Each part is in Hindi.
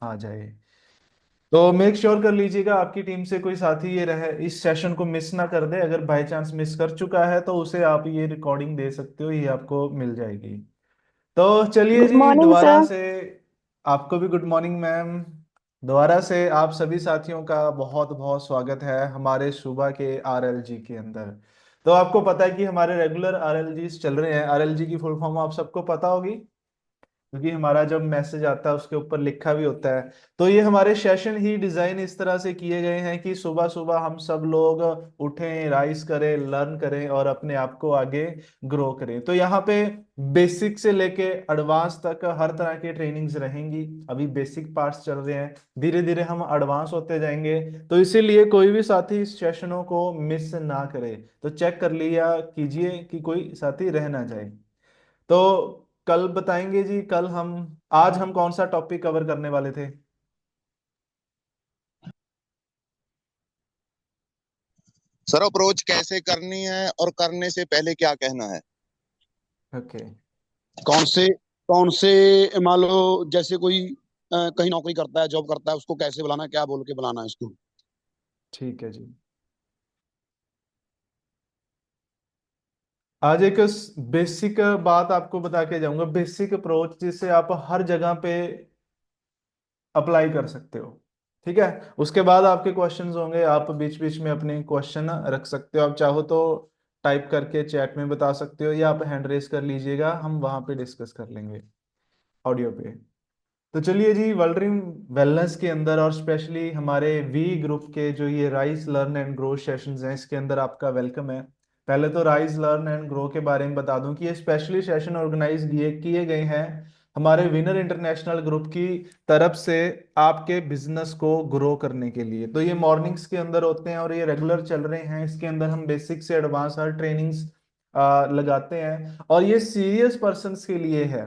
आ जाए। तो मेक श्योर कर लीजिएगा आपकी टीम से कोई साथी ये रहे, इस सेशन को मिस ना कर दे। अगर बाय चांस मिस कर चुका है तो उसे आप ये रिकॉर्डिंग दे सकते हो, ये आपको मिल जाएगी। तो चलिए गुड जी मॉर्निंग दोबारा सर। से। आपको भी गुड मॉर्निंग मैम। दोबारा से आप सभी साथियों का बहुत बहुत स्वागत है हमारे सुबह के आरएलजी के अंदर। तो आपको पता है कि हमारे रेगुलर आरएलजी चल रहे हैं। आरएलजी की फुल फॉर्म आप सबको पता होगी, क्योंकि हमारा जब मैसेज आता है उसके ऊपर लिखा भी होता है। तो ये हमारे सेशन ही डिजाइन इस तरह से किए गए हैं कि सुबह सुबह हम सब लोग उठें, राइज करें, लर्न करें और अपने आप को आगे ग्रो करें। तो यहाँ पे बेसिक से लेके एडवांस तक हर तरह की ट्रेनिंग्स रहेंगी। अभी बेसिक पार्ट्स चल रहे हैं, धीरे धीरे हम एडवांस होते जाएंगे। तो इसीलिए कोई भी साथी इस सेशनों को मिस ना करे। तो चेक कर लिया कीजिए कि कोई साथी रह ना जाए। तो कल बताएंगे जी, कल हम आज हम कौन सा टॉपिक कवर करने वाले थे। सर अप्रोच कैसे करनी है और करने से पहले क्या कहना है? ओके। कौन से कौन से मान लो, जैसे कोई कहीं नौकरी करता है, जॉब करता है, उसको कैसे बुलाना है, क्या बोल के बुलाना है उसको। ठीक है जी। आज एक बेसिक बात आपको बता के जाऊंगा, बेसिक अप्रोच जिससे आप हर जगह पे अप्लाई कर सकते हो। ठीक है। उसके बाद आपके क्वेश्चंस होंगे, आप बीच बीच में अपने क्वेश्चन रख सकते हो। आप चाहो तो टाइप करके चैट में बता सकते हो, या आप हैंड रेस कर लीजिएगा, हम वहां पे डिस्कस कर लेंगे ऑडियो पे। तो चलिए जी, वर्ल्ड्रीम वेलनेस के अंदर और स्पेशली हमारे वी ग्रुप के जो ये rise learn and grow sessions हैं, इसके अंदर आपका वेलकम है। पहले तो राइज लर्न एंड ग्रो के बारे में बता दूं कि ये स्पेशली सेशन ऑर्गेनाइज किए किए गए हैं हमारे विनर इंटरनेशनल ग्रुप की तरफ से, आपके बिजनेस को ग्रो करने के लिए। तो ये मॉर्निंग्स के अंदर होते हैं और ये रेगुलर चल रहे हैं। इसके अंदर हम बेसिक से एडवांस हर ट्रेनिंग्स लगाते हैं, और ये सीरियस पर्सन्स के लिए है।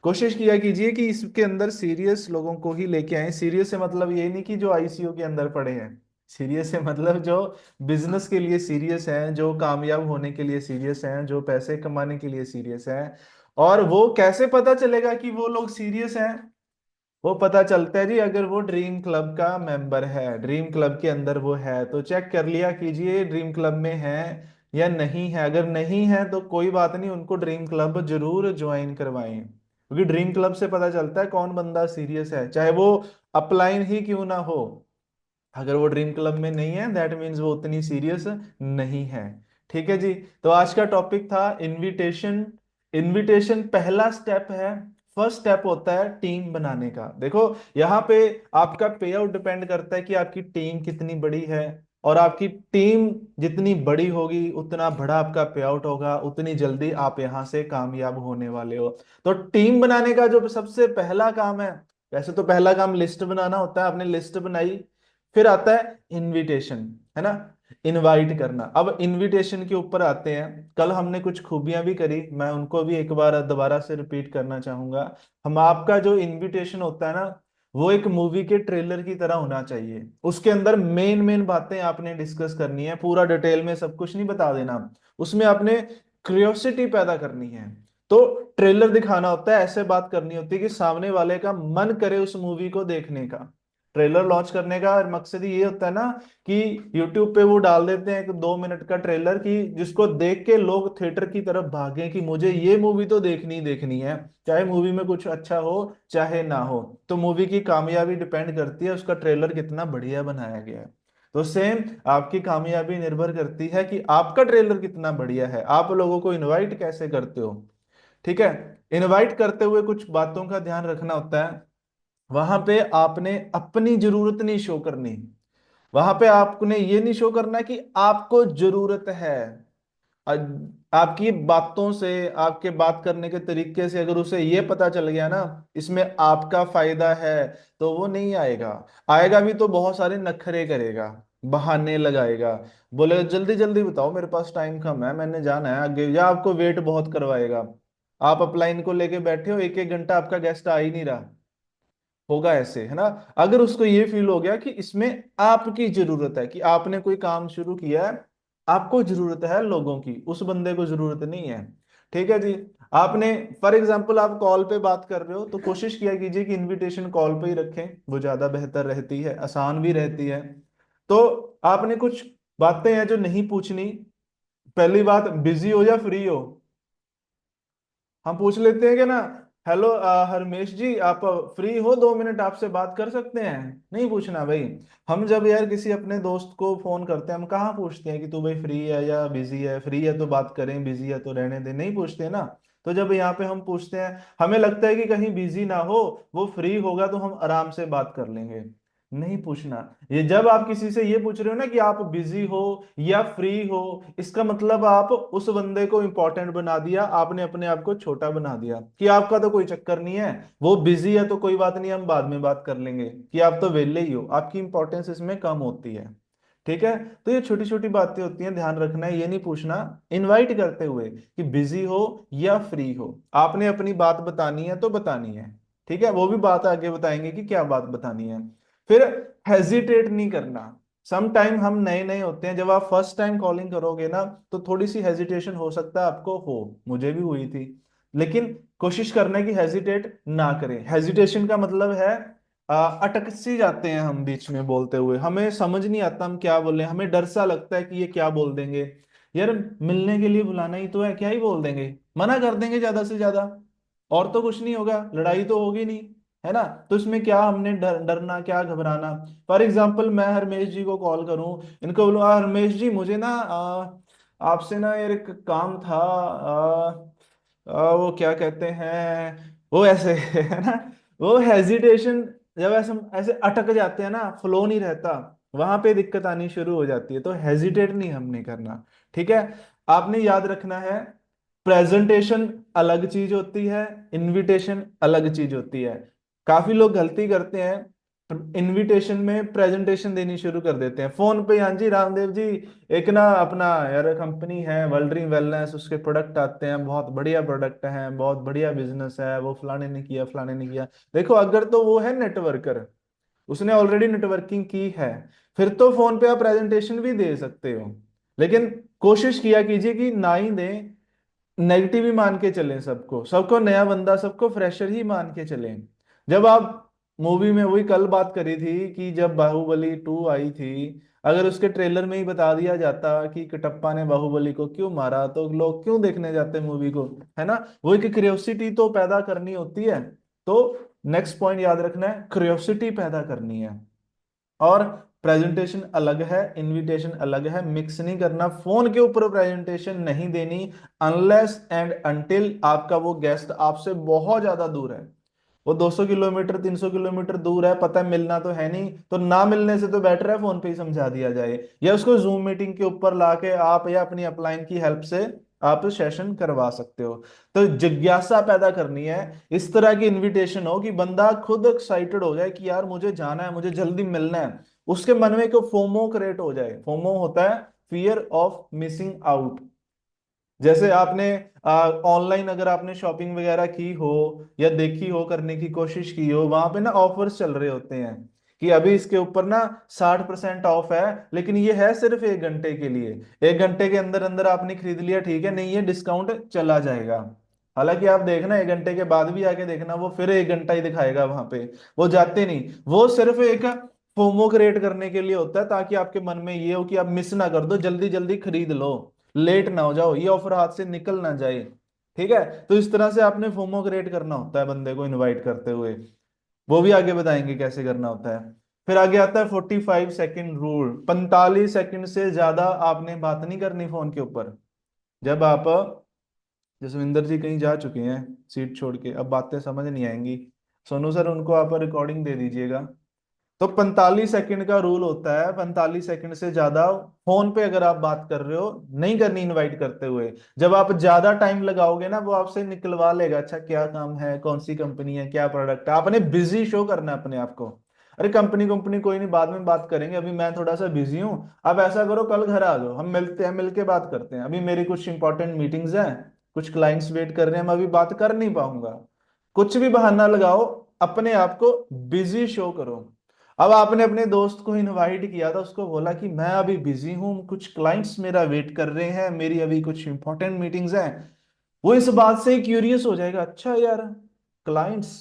कोशिश किया कीजिए कि इसके अंदर सीरियस लोगों को ही लेके आए। सीरियस से मतलब ये नहीं कि जो आईसीयू के अंदर पड़े हैं। सीरियस से मतलब जो बिजनेस के लिए सीरियस हैं, जो कामयाब होने के लिए सीरियस हैं, जो पैसे कमाने के लिए सीरियस हैं। और वो कैसे पता चलेगा कि वो लोग सीरियस हैं? वो पता चलता है जी, अगर वो ड्रीम क्लब का मेंबर है, ड्रीम क्लब के अंदर वो है, तो चेक कर लिया कीजिए ड्रीम क्लब में है या नहीं है। अगर नहीं है तो कोई बात नहीं, उनको ड्रीम क्लब जरूर ज्वाइन करवाएं, क्योंकि ड्रीम क्लब से पता चलता है कौन बंदा सीरियस है, चाहे वो अपलाइन ही क्यों ना हो। अगर वो ड्रीम क्लब में नहीं है, दैट मीन्स वो उतनी सीरियस नहीं है। ठीक है जी। तो आज का टॉपिक था इनविटेशन। इनविटेशन पहला स्टेप है। फर्स्ट स्टेप होता है टीम बनाने का। देखो, यहाँ पे आपका पे आउट डिपेंड करता है कि आपकी टीम कितनी बड़ी है। और आपकी टीम जितनी बड़ी होगी उतना बड़ा आपका पे आउट होगा, उतनी जल्दी आप यहाँ से कामयाब होने वाले हो। तो टीम बनाने का जो सबसे पहला काम है, वैसे तो पहला काम लिस्ट बनाना होता है, आपने लिस्ट बनाई। फिर आता है इनविटेशन, है ना, इनवाइट करना। अब इनविटेशन के ऊपर आते हैं। कल हमने कुछ खूबियां भी करी, मैं उनको भी एक बार दोबारा से रिपीट करना चाहूंगा। हम आपका जो इनविटेशन होता है ना, वो एक मूवी के ट्रेलर की तरह होना चाहिए। उसके अंदर मेन मेन बातें आपने डिस्कस करनी है, पूरा डिटेल में सब कुछ नहीं बता देना। उसमें आपने क्यूरियोसिटी पैदा करनी है। तो ट्रेलर दिखाना होता है, ऐसे बात करनी होती है कि सामने वाले का मन करे उस मूवी को देखने का। ट्रेलर लॉन्च करने का मकसद ही ये होता है ना, कि यूट्यूब पे वो डाल देते हैं एक 2 मिनट का ट्रेलर, कि जिसको देख के लोग थिएटर की तरफ भागें कि मुझे ये मूवी तो देखनी ही देखनी है, चाहे मूवी में कुछ अच्छा हो चाहे ना हो। तो मूवी की कामयाबी डिपेंड करती है उसका ट्रेलर कितना बढ़िया बनाया गया है। तो सेम आपकी कामयाबी निर्भर करती है कि आपका ट्रेलर कितना बढ़िया है, आप लोगों को इनवाइट कैसे करते हो। ठीक है। इनवाइट करते हुए कुछ बातों का ध्यान रखना होता है। वहां पे आपने अपनी जरूरत नहीं शो करनी। वहां पे आपने ये नहीं शो करना कि आपको जरूरत है। अ- आपकी बातों से, आपके बात करने के तरीके से अगर उसे ये पता चल गया ना इसमें आपका फायदा है, तो वो नहीं आएगा। आएगा भी तो बहुत सारे नखरे करेगा, बहाने लगाएगा, बोलेगा जल्दी जल्दी बताओ मेरे पास टाइम कम है, मैंने जाना है आगे, या आपको वेट बहुत करवाएगा। आप अपलाइन को लेके बैठे हो, एक एक घंटा आपका गेस्ट आ ही नहीं रहा, होगा ऐसे, है ना। अगर उसको ये फील हो गया कि इसमें आपकी जरूरत है, कि आपने कोई काम शुरू किया है, आपको जरूरत है लोगों की, उस बंदे को जरूरत नहीं है। ठीक है जी। आपने फॉर एग्जांपल आप कॉल पे बात कर रहे हो तो कोशिश किया कीजिए कि इनविटेशन कॉल पे ही रखें, वो ज्यादा बेहतर रहती है, आसान भी रहती है। तो आपने कुछ बातें हैं जो नहीं पूछनी। पहली बात, बिजी हो या फ्री हो, हम पूछ लेते हैं कि ना, हेलो हरमेश जी आप फ्री हो, 2 मिनट आपसे बात कर सकते हैं? नहीं पूछना भाई। हम जब यार किसी अपने दोस्त को फोन करते हैं, हम कहाँ पूछते हैं कि तू भाई फ्री है या बिजी है, फ्री है तो बात करें, बिजी है तो रहने दे, नहीं पूछते ना। तो जब यहाँ पे हम पूछते हैं, हमें लगता है कि कहीं बिजी ना हो, वो फ्री होगा तो हम आराम से बात कर लेंगे। नहीं पूछना। ये जब आप किसी से ये पूछ रहे हो ना कि आप बिजी हो या फ्री हो, इसका मतलब आप उस बंदे को इंपॉर्टेंट बना दिया, आपने अपने आप को छोटा बना दिया कि आपका तो कोई चक्कर नहीं है, वो बिजी है तो कोई बात नहीं, हम बाद में बात कर लेंगे, कि आप तो वेले ही हो, आपकी इंपॉर्टेंस इसमें कम होती है। ठीक है। तो ये छोटी छोटी बातें होती हैं, ध्यान रखना है, ये नहीं पूछना इनवाइट करते हुए कि बिजी हो या फ्री हो, आपने अपनी बात बतानी है तो बतानी है। ठीक है, वो भी बात आगे बताएंगे कि क्या बात बतानी है। फिर हेजिटेट नहीं करना। सम टाइम हम नए नए होते हैं, जब आप फर्स्ट टाइम कॉलिंग करोगे ना, तो थोड़ी सी हेजिटेशन हो सकता है आपको हो, मुझे भी हुई थी। लेकिन कोशिश करना है कि हेजिटेट ना करें। हेजिटेशन का मतलब है अटक सी जाते हैं हम बीच में बोलते हुए, हमें समझ नहीं आता हम क्या बोले, हमें डर सा लगता है कि ये क्या बोल देंगे। यार मिलने के लिए बुलाना ही तो है, क्या ही बोल देंगे, मना कर देंगे ज्यादा से ज्यादा, और तो कुछ नहीं होगा, लड़ाई तो होगी नहीं, है ना। तो इसमें क्या हमने डरना, क्या घबराना। फॉर एग्जाम्पल मैं हरमेश जी को कॉल करूं, इनको बोलूं, हरमेश जी मुझे ना आपसे ना यार एक काम था, वो क्या कहते हैं, वो ऐसे है ना, वो हेजिटेशन, जब ऐसे ऐसे अटक जाते हैं ना, फ्लो नहीं रहता, वहां पे दिक्कत आनी शुरू हो जाती है। तो हेजिटेट नहीं हमने करना। ठीक है। आपने याद रखना है, प्रेजेंटेशन अलग चीज होती है, इनविटेशन अलग चीज होती है। काफी लोग गलती करते हैं, इनविटेशन में प्रेजेंटेशन देनी शुरू कर देते हैं फोन पे, हाँ जी रामदेव जी, एक ना अपना यार कंपनी है वर्ल्ड ड्रीम वेलनेस, उसके प्रोडक्ट आते हैं, बहुत बढ़िया प्रोडक्ट हैं, बहुत बढ़िया बिजनेस है, वो फलाने ने किया, फलाने ने किया। देखो अगर तो वो है नेटवर्कर, उसने ऑलरेडी नेटवर्किंग की है, फिर तो फोन पे आप प्रेजेंटेशन भी दे सकते हो। लेकिन कोशिश किया कीजिए कि ना ही दें, नेगेटिव ही मान के चलें, सबको सबको नया बंदा, सबको फ्रेशर ही मान के चलें। जब आप मूवी में, वही कल बात करी थी कि जब बाहुबली 2 आई थी, अगर उसके ट्रेलर में ही बता दिया जाता कि कटप्पा ने बाहुबली को क्यों मारा, तो लोग क्यों देखने जाते मूवी को, है ना। वो एक क्यूरियोसिटी तो पैदा करनी होती है। तो नेक्स्ट पॉइंट याद रखना है, क्यूरियोसिटी पैदा करनी है। और प्रेजेंटेशन अलग है, इनविटेशन अलग है, मिक्स नहीं करना। फोन के ऊपर प्रेजेंटेशन नहीं देनी अनलेस एंड अनटिल आपका वो गेस्ट आपसे बहुत ज्यादा दूर है, वो 200 किलोमीटर 300 किलोमीटर दूर है, पता है मिलना तो है नहीं, तो ना मिलने से तो बेटर है फोन पे ही समझा दिया जाए, या उसको जूम मीटिंग के ऊपर लाके आप या अपनी अपलाइन की हेल्प से आप सेशन करवा सकते हो। तो जिज्ञासा पैदा करनी है, इस तरह की इनविटेशन हो कि बंदा खुद एक्साइटेड हो जाए कि यार मुझे जाना है, मुझे जल्दी मिलना है, उसके मन में एक फोमो क्रिएट हो जाए। फोमो होता है फियर ऑफ मिसिंग आउट। जैसे आपने ऑनलाइन अगर आपने शॉपिंग वगैरह की हो या देखी हो, करने की कोशिश की हो, वहां पे ना ऑफर्स चल रहे होते हैं कि अभी इसके ऊपर ना 60% ऑफ है, लेकिन ये है सिर्फ 1 घंटे के लिए, 1 घंटे के अंदर अंदर आपने खरीद लिया, ठीक है, नहीं ये डिस्काउंट चला जाएगा। हालांकि आप देखना 1 घंटे के बाद भी आके देखना, वो फिर 1 घंटा ही दिखाएगा वहां पे, वो जाते नहीं, वो सिर्फ एक फोमो क्रिएट करने के लिए होता है, ताकि आपके मन में ये हो कि आप मिस ना कर दो, जल्दी जल्दी खरीद लो, लेट ना हो जाओ, ये ऑफर हाथ से निकल ना जाए। ठीक है। तो इस तरह से आपने फोमो क्रिएट करना होता है बंदे को इनवाइट करते हुए, वो भी आगे बताएंगे कैसे करना होता है। फिर आगे आता है 45 सेकेंड रूल, 45 सेकेंड से ज्यादा आपने बात नहीं करनी फोन के ऊपर। जब आप, जसविंदर जी कहीं जा चुके हैं सीट छोड़ के, अब बातें समझ नहीं आएंगी, सोनू सर उनको आप रिकॉर्डिंग दे दीजिएगा। तो 45 सेकंड का रूल होता है, 45 सेकंड से ज्यादा फोन पे अगर आप बात कर रहे हो नहीं करनी इनवाइट करते हुए। जब आप ज्यादा टाइम लगाओगे ना, वो आपसे निकलवा लेगा, अच्छा क्या काम है, कौन सी कंपनी है, क्या प्रोडक्ट है, आपने बिजी शो करना है अपने आप को। अरे कंपनी कंपनी कोई नहीं, बाद में बात करेंगे, अभी मैं थोड़ा सा बिजी हूँ। अब ऐसा करो कल घर आ जाओ, हम मिलते हैं, मिलके बात करते हैं, अभी मेरी कुछ इंपॉर्टेंट मीटिंग्स हैं, कुछ क्लाइंट्स वेट कर रहे हैं, मैं अभी बात कर नहीं पाऊंगा। कुछ भी बहाना लगाओ, अपने आप को बिजी शो करो। अब आपने अपने दोस्त को इनवाइट किया था, उसको बोला कि मैं अभी बिजी हूँ, कुछ क्लाइंट्स मेरा वेट कर रहे हैं, मेरी अभी कुछ इंपॉर्टेंट मीटिंग्स हैं, वो इस बात से क्यूरियस हो जाएगा, अच्छा यार, क्लाइंट्स,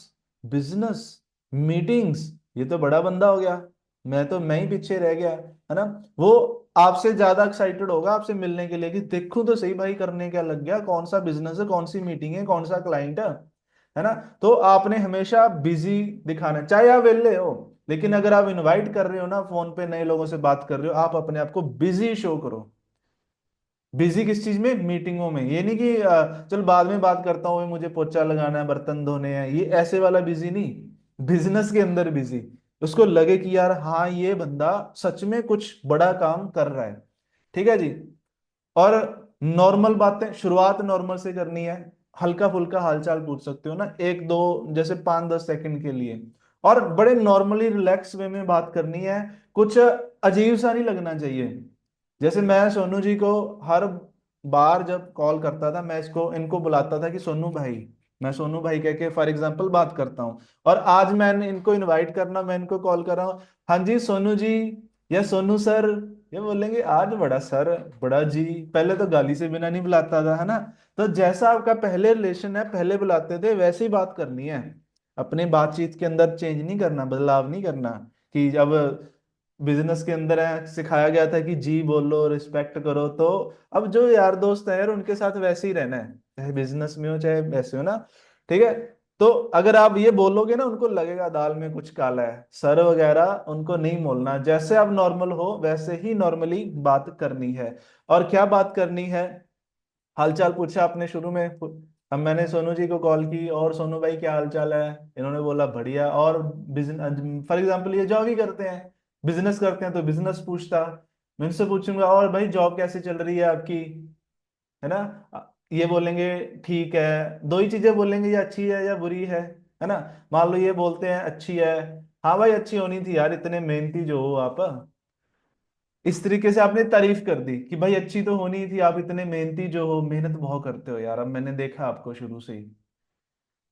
बिजनेस, मीटिंग्स, ये तो बड़ा बंदा हो गया, मैं ही पीछे रह गया, है ना। वो आपसे ज्यादा एक्साइटेड होगा आपसे मिलने के लिए कि देखूं तो सही भाई करने क्या लग गया, कौन सा बिजनेस है, कौन सी मीटिंग है, कौन सा क्लाइंट है ना। तो आपने हमेशा बिजी दिखाना, चाहे आप वेले हो, लेकिन अगर आप इनवाइट कर रहे हो ना, फोन पे नए लोगों से बात कर रहे हो, आप अपने आप को बिजी शो करो। बिजी किस चीज में? मीटिंगों में। ये नहीं कि चल बाद में बात करता हूँ, मुझे पोछा लगाना है, बर्तन धोने हैं, ये ऐसे वाला बिजी नहीं। बिजनेस के अंदर बिजी, उसको लगे कि यार हाँ ये बंदा सच में कुछ बड़ा काम कर रहा है। ठीक है जी। और नॉर्मल बातें, शुरुआत नॉर्मल से करनी है, हल्का फुल्का हालचाल पूछ सकते हो ना, एक दो, जैसे 5-10 सेकंड के लिए, और बड़े नॉर्मली रिलैक्स वे में बात करनी है। कुछ अजीब सा नहीं लगना चाहिए। जैसे मैं सोनू जी को हर बार जब कॉल करता था, मैं इसको इनको बुलाता था कि सोनू भाई, मैं सोनू भाई कह के फॉर एग्जांपल बात करता हूँ। और आज मैंने इनको इनवाइट करना, मैं इनको कॉल कर रहा हूँ, हाँ जी सोनू जी या सोनू सर, ये बोलेंगे आज बड़ा सर, बड़ा जी। पहले तो गाली से बिना नहीं बुलाता था, है ना। तो जैसा आपका पहले रिलेशन है, पहले बुलाते थे, वैसे ही बात करनी है। अपने बातचीत के अंदर चेंज नहीं करना, बदलाव नहीं करना। कि जब बिजनेस के अंदर है, सिखाया गया था कि जी बोलो, रिस्पेक्ट करो, तो अब जो यार दोस्त है यार, उनके साथ वैसे ही रहना है, चाहे बिजनेस में हो चाहे वैसे हो ना। ठीक है। तो अगर आप ये बोलोगे ना, उनको लगेगा दाल में कुछ काला है, सर वगैरह उनको नहीं बोलना, जैसे आप नॉर्मल हो वैसे ही नॉर्मली बात करनी है। और क्या बात करनी है? हालचाल पूछा आपने शुरू में, अब मैंने सोनू जी को कॉल की, और सोनू भाई क्या हालचाल है, इन्होंने बोला बढ़िया। और बिजनेस फॉर एग्जांपल ये जॉब ही करते हैं, बिजनेस करते हैं, तो बिजनेस पूछता, मैं उनसे पूछूंगा और भाई जॉब कैसे चल रही है आपकी, है ना। ये बोलेंगे ठीक है, दो ही चीजें बोलेंगे, या अच्छी है या बुरी है ना। मान लो ये बोलते हैं अच्छी है, हाँ भाई अच्छी होनी थी यार, इतने मेहनती जो हो आप। इस तरीके से आपने तारीफ कर दी कि भाई अच्छी तो होनी ही थी, आप इतने मेहनती जो हो, मेहनत बहुत करते हो यार, अब मैंने देखा आपको शुरू से ही।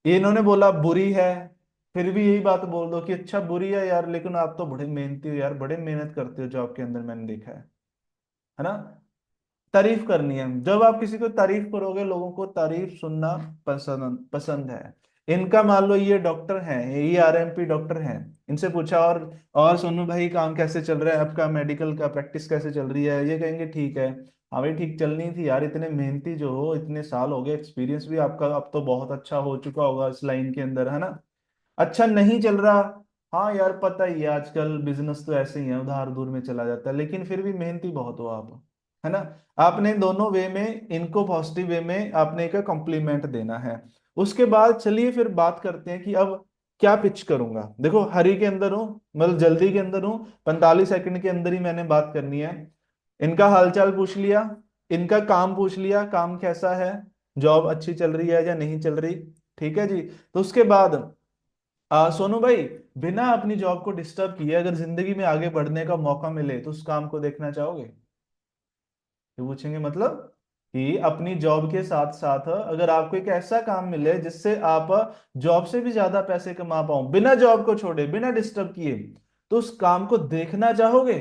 ये इन्होंने बोला बुरी है, फिर भी यही बात बोल दो कि अच्छा बुरी है यार, लेकिन आप तो बड़े मेहनती हो यार, बड़े मेहनत करते हो जॉब के अंदर, मैंने देखा है ना। तारीफ करनी है। जब आप किसी को तारीफ करोगे, लोगों को तारीफ सुनना पसंद पसंद है। इनका मान लो ये डॉक्टर हैं, ये आरएमपी डॉक्टर हैं, इनसे पूछा और सोनू भाई काम कैसे चल रहा है आपका, मेडिकल का प्रैक्टिस कैसे चल रही है, ये कहेंगे ठीक है। हाँ भाई ठीक चलनी थी यार, इतने मेहनती जो हो, इतने साल हो गए, एक्सपीरियंस भी आपका अब तो बहुत अच्छा हो चुका होगा इस लाइन के अंदर, है ना। अच्छा नहीं चल रहा, हाँ यार पता ही है आजकल बिजनेस तो ऐसे ही है, उधार उधूर में चला जाता है, लेकिन फिर भी मेहनती बहुत हो आप, है ना। आपने दोनों वे में इनको पॉजिटिव वे में आपने एक कॉम्प्लीमेंट देना है। उसके बाद चलिए फिर बात करते हैं कि अब क्या पिच करूंगा। देखो हरी के अंदर हूँ, मतलब जल्दी के अंदर हूँ, 45 सेकंड के अंदर ही मैंने बात करनी है। इनका हालचाल पूछ लिया, इनका काम पूछ लिया, काम कैसा है, जॉब अच्छी चल रही है या नहीं चल रही। ठीक है जी। तो उसके बाद सोनू भाई, बिना अपनी जॉब को डिस्टर्ब किए अगर जिंदगी में आगे बढ़ने का मौका मिले तो उस काम को देखना चाहोगे? ये पूछेंगे, मतलब कि अपनी जॉब के साथ साथ अगर आपको एक ऐसा काम मिले जिससे आप जॉब से भी ज्यादा पैसे कमा पाओ, बिना जॉब को छोड़े, बिना डिस्टर्ब किए, तो उस काम को देखना चाहोगे?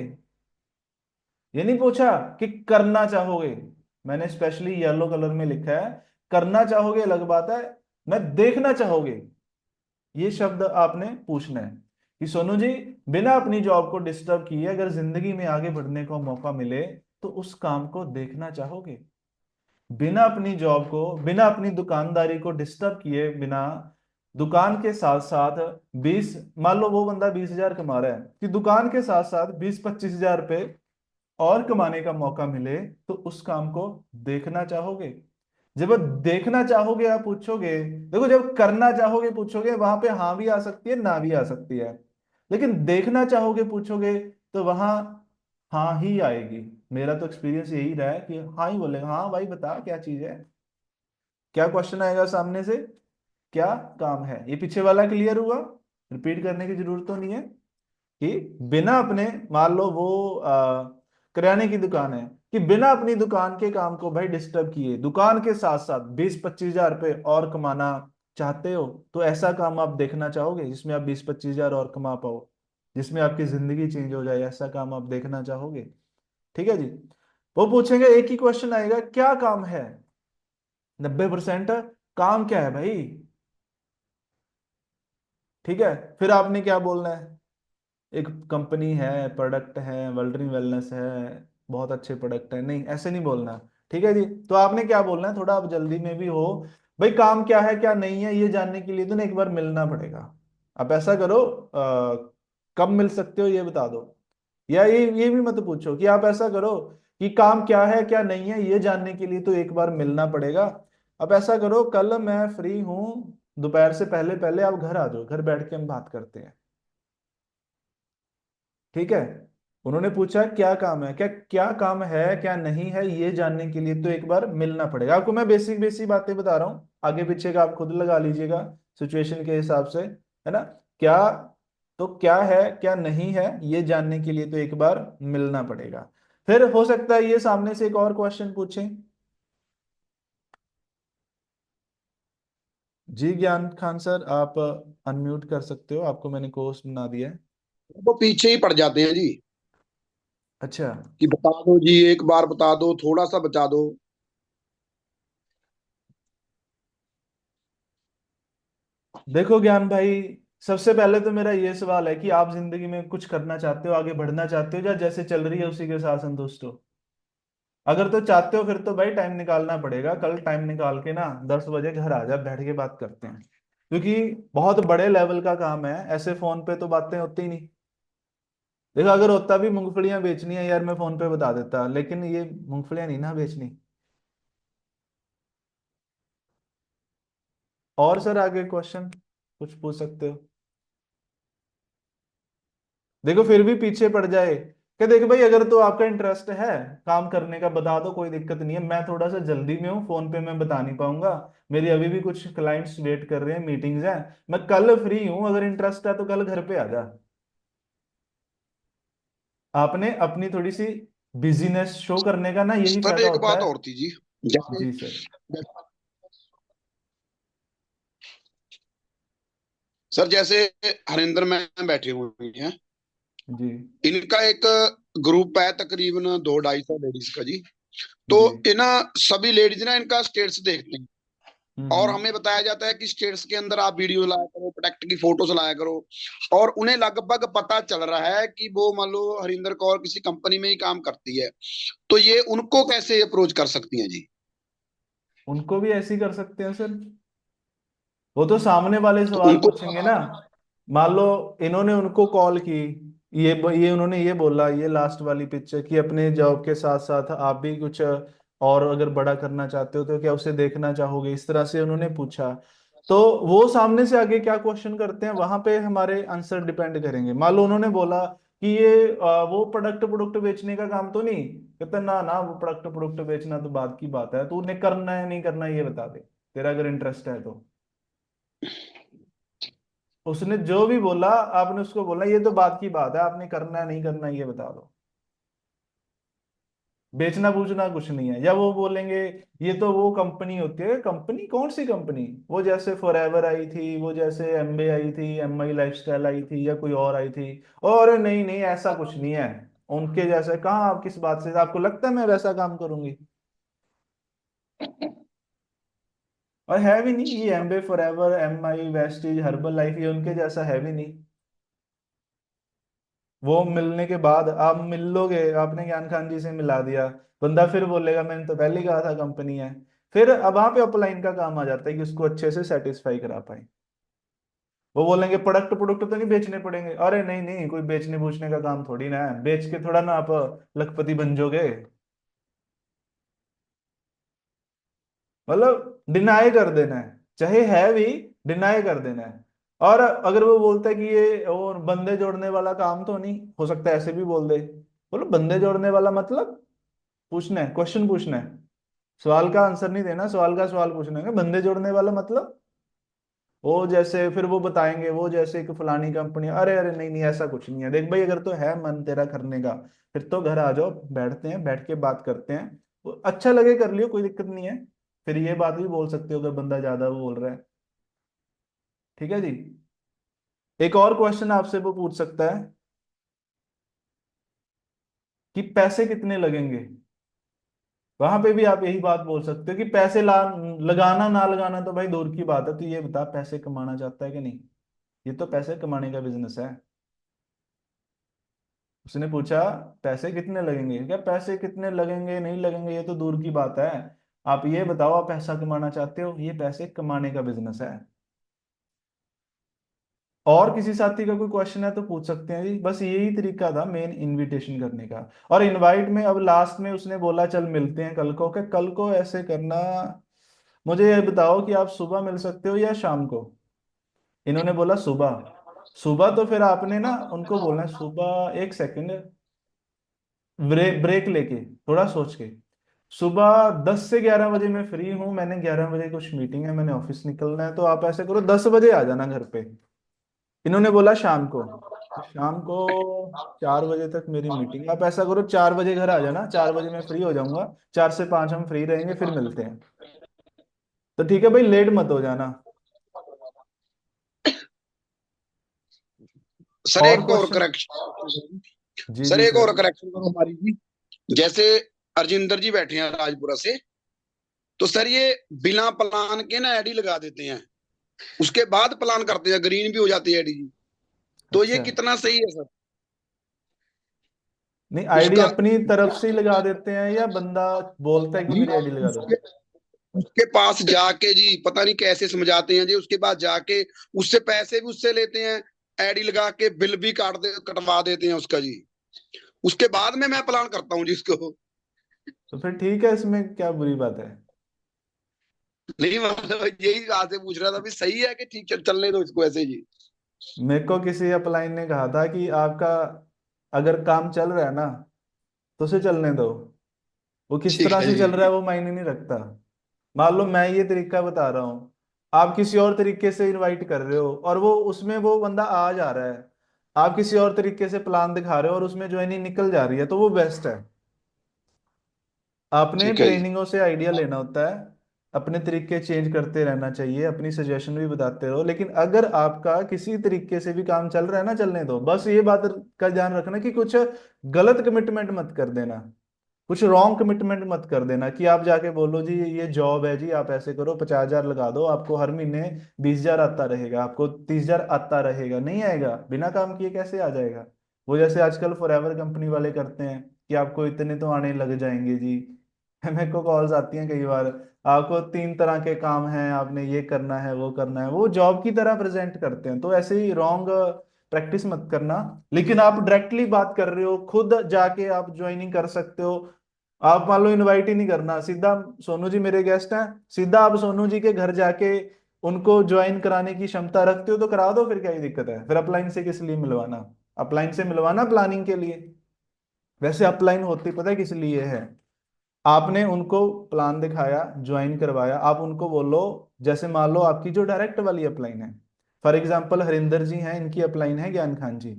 ये नहीं पूछा कि करना चाहोगे, मैंने स्पेशली येलो कलर में लिखा है। करना चाहोगे अलग बात है, मैं देखना चाहोगे, ये शब्द आपने पूछना है कि सोनू जी, बिना अपनी जॉब को डिस्टर्ब किए अगर जिंदगी में आगे बढ़ने का मौका मिले तो उस काम को देखना चाहोगे? बिना अपनी जॉब को, बिना अपनी दुकानदारी को डिस्टर्ब किए बिना, दुकान के साथ साथ 20, मान लो वो बंदा 20,000 कमा रहा है, कि दुकान के साथ साथ 20-25,000 रुपए और कमाने का मौका मिले तो उस काम को देखना चाहोगे? जब देखना चाहोगे आप पूछोगे, देखो जब करना चाहोगे पूछोगे, वहां पे हाँ भी आ सकती है ना भी आ सकती है, लेकिन देखना चाहोगे पूछोगे तो वहां हाँ ही आएगी। मेरा तो एक्सपीरियंस यही रहा है कि हाँ ही बोलेगा, हाँ भाई बता क्या चीज है, क्या क्वेश्चन आएगा सामने से, क्या काम है। ये पीछे वाला क्लियर हुआ? रिपीट करने की जरूरत तो नहीं है। कि बिना अपने, मान लो वो किराने की दुकान है, कि बिना अपनी दुकान के काम को भाई डिस्टर्ब किए, दुकान के साथ साथ 20-25,000 रुपए और कमाना चाहते हो, तो ऐसा काम आप देखना चाहोगे जिसमें आप 20-25,000 और कमा पाओ, जिसमें आपकी जिंदगी चेंज हो जाए, ऐसा काम आप देखना चाहोगे? ठीक है जी। वो पूछेंगे, एक ही क्वेश्चन आएगा, क्या काम है? 90%। काम क्या है भाई? ठीक है, फिर आपने क्या बोलना है? एक कंपनी है, प्रोडक्ट है, वर्ल्डरी वेलनेस है, बहुत अच्छे प्रोडक्ट है, नहीं ऐसे नहीं बोलना। ठीक है जी, तो आपने क्या बोलना है, थोड़ा आप जल्दी में भी हो, भाई काम क्या है क्या नहीं है ये जानने के लिए तो ना एक बार मिलना पड़ेगा। आप ऐसा करो, कब मिल सकते हो ये बता दो, या ये भी मत पूछो कि आप ऐसा करो कि काम क्या है क्या नहीं है ये जानने के लिए तो एक बार मिलना पड़ेगा। अब ऐसा करो, कल मैं फ्री हूँ, दोपहर से पहले पहले आप घर आ जाओ, घर बैठ के हम बात करते हैं। ठीक है, उन्होंने पूछा क्या काम है, क्या क्या काम है क्या नहीं है ये जानने के लिए तो एक बार मिलना पड़ेगा। आपको मैं बेसिक बेसिक बातें बता रहा हूँ, आगे पीछे का आप खुद लगा लीजिएगा सिचुएशन के हिसाब से, है ना। क्या, तो क्या है क्या नहीं है ये जानने के लिए तो एक बार मिलना पड़ेगा। फिर हो सकता है ये सामने से एक और क्वेश्चन पूछें। जी ज्ञान खान सर, आप अनम्यूट कर सकते हो, आपको मैंने कोर्स बना दिया है। वो पीछे ही पड़ जाते हैं जी, अच्छा, कि बता दो जी, एक बार बता दो, थोड़ा सा बता दो। देखो ज्ञान भाई, सबसे पहले तो मेरा ये सवाल है कि आप जिंदगी में कुछ करना चाहते हो, आगे बढ़ना चाहते हो, या जैसे चल रही है उसी के साथ संतुष्ट हो? अगर तो चाहते हो फिर तो भाई टाइम निकालना पड़ेगा, कल टाइम निकाल के ना 10 बजे घर आ जा, बैठ के बात करते हैं, क्योंकि बहुत बड़े लेवल का काम है, ऐसे फोन पे तो बातें होती ही नहीं। देखो अगर होता भी मूंगफलियां बेचनी है यार मैं फोन पे बता देता, लेकिन ये मूंगफलियां नहीं ना बेचनी। और सर आगे क्वेश्चन कुछ पूछ सकते हो। देखो फिर भी पीछे पड़ जाए, क्या देख भाई अगर तो आपका इंटरेस्ट है काम करने का बता दो, कोई दिक्कत नहीं है, मैं थोड़ा सा जल्दी में हूँ, फोन पे मैं बता नहीं पाऊंगा, मेरी अभी भी कुछ क्लाइंट्स वेट कर रहे हैं, मीटिंग्स हैं, मैं कल फ्री हूँ, अगर इंटरेस्ट है तो कल घर पे आ जा। आपने अपनी थोड़ी सी बिजीनेस शो करने का ना यही सर फायदा एक होता बात है। और थी जी, जैसे जी सर। सर जैसे हरिंदर मैम बैठे हुए हैं, जी इनका एक ग्रुप है तकरीबन 200-250 लेडीज का जी। तो जी। इन सभी लेडीज ना इनका स्टेटस देखते हैं, और हम्म। हमें बताया जाता है कि स्टेटस के अंदर आप वीडियो लाया करो, प्रोडक्ट की फोटोज लाया करो। और उन्हें लगभग पता चल रहा है कि वो मान लो हरिंदर कौर किसी कंपनी में ही काम करती है। तो ये उनको कैसे अप्रोच कर सकती हैं जी? उनको भी ऐसे ही कर सकते हैं सर, वो तो सामने वाले तो सवाल उनको पूछेंगे ना। मान लो इन्होंने उनको कॉल की, ये उन्होंने ये बोला, ये लास्ट वाली पिक्चर कि अपने जॉब के साथ साथ आप भी कुछ और अगर बड़ा करना चाहते हो तो क्या उसे देखना चाहोगे, इस तरह से उन्होंने पूछा। तो वो सामने से आगे क्या क्वेश्चन करते हैं वहां पे हमारे आंसर डिपेंड करेंगे। मान लो उन्होंने बोला कि ये वो प्रोडक्ट प्रोडक्ट बेचने का काम तो नहीं, कहते ना ना वो प्रोडक्ट प्रोडक्ट बेचना तो बात की बात है, तो उन्हें करना है नहीं करना ये बता दे, तेरा अगर इंटरेस्ट है तो। उसने जो भी बोला आपने उसको बोला ये तो बात की बात है, आपने करना है नहीं करना ये बता दो, बेचना पूछना कुछ नहीं है। या वो बोलेंगे ये तो वो कंपनी होती है, कंपनी कौन सी कंपनी, वो जैसे फॉरएवर आई थी, वो जैसे एमबे आई थी, एमआई लाइफस्टाइल आई थी, या कोई और आई थी, और नहीं नहीं ऐसा कुछ नहीं है, उनके जैसे कहाँ, आप किस बात से आपको लगता है मैं वैसा काम करूंगी? और है भी नहीं, ये Amway forever MI Vestige Herbalife ये उनके जैसा है भी नहीं। वो मिलने के बाद आप मिल लोगे, आपने ज्ञान खान जी से मिला दिया, बंदा फिर बोलेगा मैंने तो पहले ही कहा था कंपनी है। फिर अब वहां पे अपलाइन का काम आ जाता है कि उसको अच्छे से सेटिस्फाई करा पाए। वो बोलेंगे प्रोडक्ट प्रोडक्ट तो नहीं बेचने पड़ेंगे, अरे नहीं नहीं कोई बेचने पूछने का काम थोड़ी ना है, बेच के थोड़ा ना आप लखपति बन जाओगे। मतलब डिनाई कर देना है, चाहे है भी, डिनाई कर देना है। और अगर वो बोलता है कि ये और बंदे जोड़ने वाला काम तो नहीं, हो सकता है ऐसे भी बोल दे, बोलो बंदे जोड़ने वाला मतलब, पूछना है क्वेश्चन पूछना है, सवाल का आंसर नहीं देना, सवाल का सवाल पूछना है, बंदे जोड़ने वाला मतलब वो जैसे, फिर वो बताएंगे वो जैसे कि फलानी कंपनी, अरे अरे नहीं नहीं ऐसा कुछ नहीं है, देख भाई अगर तो है मन तेरा करने का फिर तो घर आ जाओ, बैठते हैं, बैठ के बात करते हैं, वो अच्छा लगे कर लियो, कोई दिक्कत नहीं है। फिर ये बात भी बोल सकते हो अगर बंदा ज्यादा वो बोल रहा है। ठीक है जी। एक और क्वेश्चन आपसे वो पूछ सकता है कि पैसे कितने लगेंगे। वहां पे भी आप यही बात बोल सकते हो कि पैसे लगाना ना लगाना तो भाई दूर की बात है, तो ये बता पैसे कमाना चाहता है कि नहीं। ये तो पैसे कमाने का बिजनेस है। उसने पूछा पैसे कितने लगेंगे, क्या पैसे कितने लगेंगे नहीं लगेंगे ये तो दूर की बात है, आप ये बताओ आप पैसा कमाना चाहते हो, ये पैसे कमाने का बिजनेस है। और किसी साथी का कोई क्वेश्चन है तो पूछ सकते हैं जी, बस यही तरीका था मेन इनविटेशन करने का। और इनवाइट में अब लास्ट में उसने बोला चल मिलते हैं कल को, क्या कल को ऐसे करना, मुझे ये बताओ कि आप सुबह मिल सकते हो या शाम को। इन्होंने बोला सुबह। सुबह तो फिर आपने ना उनको बोलना है सुबह, एक सेकंड, ब्रेक लेके थोड़ा सोच के, सुबह 10 से 11 बजे मैं फ्री हूँ, मैंने 11 बजे कुछ मीटिंग है, मैंने ऑफिस निकलना है, तो आप ऐसे करो 10 बजे आ जाना घर पे। इन्होंने बोला शाम को, तो शाम को 4 बजे तक मेरी मीटिंग है, आप ऐसा करो 4 बजे घर आ जाना, 4 बजे मैं फ्री हो जाऊंगा, 4 से 5 हम फ्री रहेंगे, फिर मिलते हैं। तो ठीक है भाई, लेट मत हो जाना। सर और एक और क्वेश्चन। करेक्शन, जी सर जी एक सर। और करेक्शन करो हमारी जी। जैसे अर्जिंदर जी बैठे हैं राजपुरा से, तो सर ये बिना प्लान के ना एडी लगा देते हैं, उसके बाद प्लान करते हैं, ग्रीन भी हो जाती है एडी जी। तो ये अच्छा, कितना सही है सर? नहीं आईडी उसका अपनी तरफ से ही लगा देते हैं या बंदा बोलता है कि जी, मेरी आईडी लगा दो। उसके उसके पास जाके जी पता नहीं कैसे समझाते हैं जी, उसके पास जाके उससे पैसे भी उससे लेते हैं, एडी लगा के बिल भी कटवा देते हैं उसका जी। उसके बाद में मैं प्लान करता हूँ जी इसको। तो फिर ठीक है, इसमें क्या बुरी बात है। नहीं मतलब यही आपसे पूछ रहा था भी सही है कि ठीक चलने दो इसको ऐसे जी। मेरे को किसी अपलाइन ने कहा था कि आपका अगर काम चल रहा है ना तो उसे चलने दो, वो किस ठीक तरह है से चल जी। रहा है वो मायने नहीं रखता। मान लो मैं ये तरीका बता रहा हूँ, आप किसी और तरीके से इनवाइट कर रहे हो और वो उसमें वो बंदा आ जा रहा है, आप किसी और तरीके से प्लान दिखा रहे हो और उसमें ज्वाइनिंग निकल जा रही है, तो वो बेस्ट है। आपने ठीक है जी। ट्रेनिंगों से आइडिया लेना होता है, अपने तरीके चेंज करते रहना चाहिए, अपनी सजेशन भी बताते रहो, लेकिन अगर आपका किसी तरीके से भी काम चल रहा है ना चलने दो, बस ये बात का ध्यान रखना कि कुछ गलत कमिटमेंट मत कर देना, कुछ रॉन्ग कमिटमेंट मत कर देना कि आप जाके बोलो जी ये जॉब है जी, आप ऐसे करो 50,000 लगा दो, आपको हर महीने 20,000 आता रहेगा, आपको 30,000 आता रहेगा, नहीं आएगा, बिना काम किए कैसे आ जाएगा। वो जैसे आजकल फॉरएवर कंपनी वाले करते हैं कि आपको इतने तो आने लग जाएंगे जी। मेरे को कॉल्स आती हैं कई बार, आपको 3 तरह के काम हैं, आपने ये करना है वो करना है, वो जॉब की तरह प्रेजेंट करते हैं, तो ऐसे ही रॉन्ग प्रैक्टिस मत करना। लेकिन आप डायरेक्टली बात कर रहे हो, खुद जाके आप ज्वाइनिंग कर सकते हो। आप मान लो इनवाइट ही नहीं करना, सीधा सोनू जी मेरे गेस्ट हैं, सीधा आप सोनू जी के घर जाके उनको ज्वाइन कराने की क्षमता रखते हो तो करा दो, फिर क्या ही दिक्कत है, फिर अपलाइन से किस लिए मिलवाना। अपलाइन से मिलवाना प्लानिंग के लिए, वैसे अपलाइन होती पता है किस लिए है। आपने उनको प्लान दिखाया, ज्वाइन करवाया, आप उनको बोलो, जैसे मान लो आपकी जो डायरेक्ट वाली अपलाइन है, फॉर एग्जांपल हरिंदर जी हैं, इनकी अपलाइन है ज्ञान खान जी,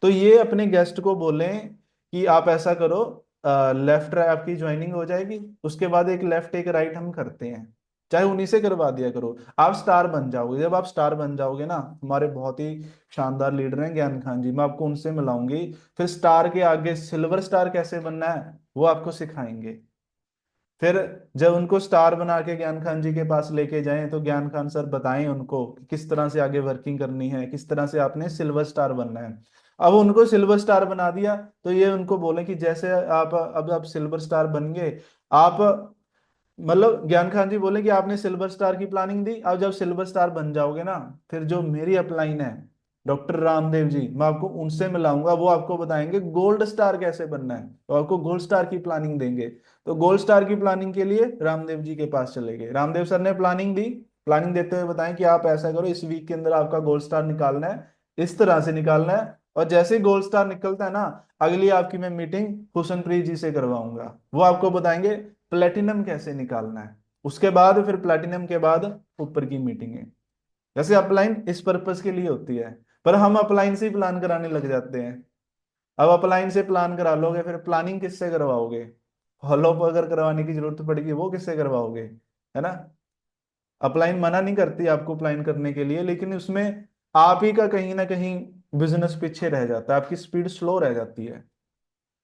तो ये अपने गेस्ट को बोलें कि आप ऐसा करो, लेफ्ट आपकी ज्वाइनिंग हो जाएगी, उसके बाद एक लेफ्ट एक राइट हम करते हैं, चाहे उन्हीं से करवा दिया करो, आप स्टार बन जाओगे। जब आप स्टार बन जाओगे ना, हमारे बहुत ही शानदार लीडर हैं ज्ञान खान जी, मैं आपको उनसे मिलाऊंगी, फिर स्टार के आगे सिल्वर स्टार कैसे बनना है वो आपको सिखाएंगे। फिर जब उनको स्टार बना के ज्ञान खान जी के पास लेके जाएं तो ज्ञान खान सर बताएं उनको कि किस तरह से आगे वर्किंग करनी है, किस तरह से आपने सिल्वर स्टार बनना है। अब उनको सिल्वर स्टार बना दिया तो ये उनको बोले कि जैसे आप सिल्वर स्टार बन गए, आप मतलब ज्ञान खान जी बोले कि आपने सिल्वर स्टार की प्लानिंग दी, अब जब सिल्वर स्टार बन जाओगे ना, फिर जो मेरी अपलाइन है डॉक्टर रामदेव जी, मैं आपको उनसे मिलाऊंगा, वो आपको बताएंगे गोल्ड स्टार कैसे बनना है, तो आपको गोल्ड स्टार की प्लानिंग देंगे। तो गोल्ड स्टार की प्लानिंग के लिए रामदेव जी के पास चले गए, रामदेव सर ने प्लानिंग दी, प्लानिंग देते हुए बताएं कि आप ऐसा करो, इस वीक के अंदर आपका गोल्ड स्टार निकालना है, इस तरह से निकालना है, और जैसे ही गोल्ड स्टार निकलता है ना, अगली आपकी मैं मीटिंग हुसनप्रीत जी से करवाऊंगा, वो आपको बताएंगे प्लेटिनम कैसे निकालना है। उसके बाद फिर प्लेटिनम के बाद ऊपर की मीटिंग है। जैसे अपलाइन इस पर्पस के लिए होती है, पर हम अपलाइन से ही प्लान कराने लग जाते हैं। अब अपलाइन से प्लान करा लोगे, फिर प्लानिंग किससे करवाओगे, फॉलोअप अगर करवाने की जरूरत पड़ेगी वो किससे करवाओगे, है ना। अपलाइन मना नहीं करती आपको प्लान करने के लिए, लेकिन उसमें आप ही का कहीं ना कहीं बिजनेस पीछे रह जाता है, आपकी स्पीड स्लो रह जाती है।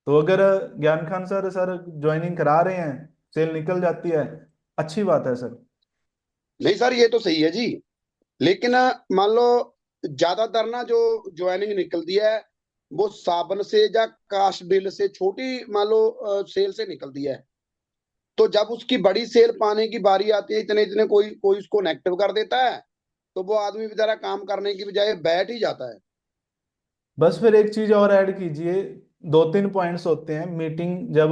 तो अगर ज्ञान खान सर ज्वाइनिंग करा रहे हैं सेल निकल जाती है, अच्छी बात है सर। नहीं सर, ये तो सही है जी। लेकिन मान लो ज्यादातर ना जो ज्वाइनिंग निकलती है वो साबन से या काश बिल से, छोटी मान लो सेल से निकलती है। तो जब उसकी बड़ी सेल पाने की बारी आती है, इतने इतने कोई कोई उसको नेगेटिव कर देता है, तो वो आदमी बेचारा काम करने की बजाय बैठ ही जाता है। बस फिर एक चीज और ऐड कीजिए, दो तीन पॉइंट्स होते हैं मीटिंग जब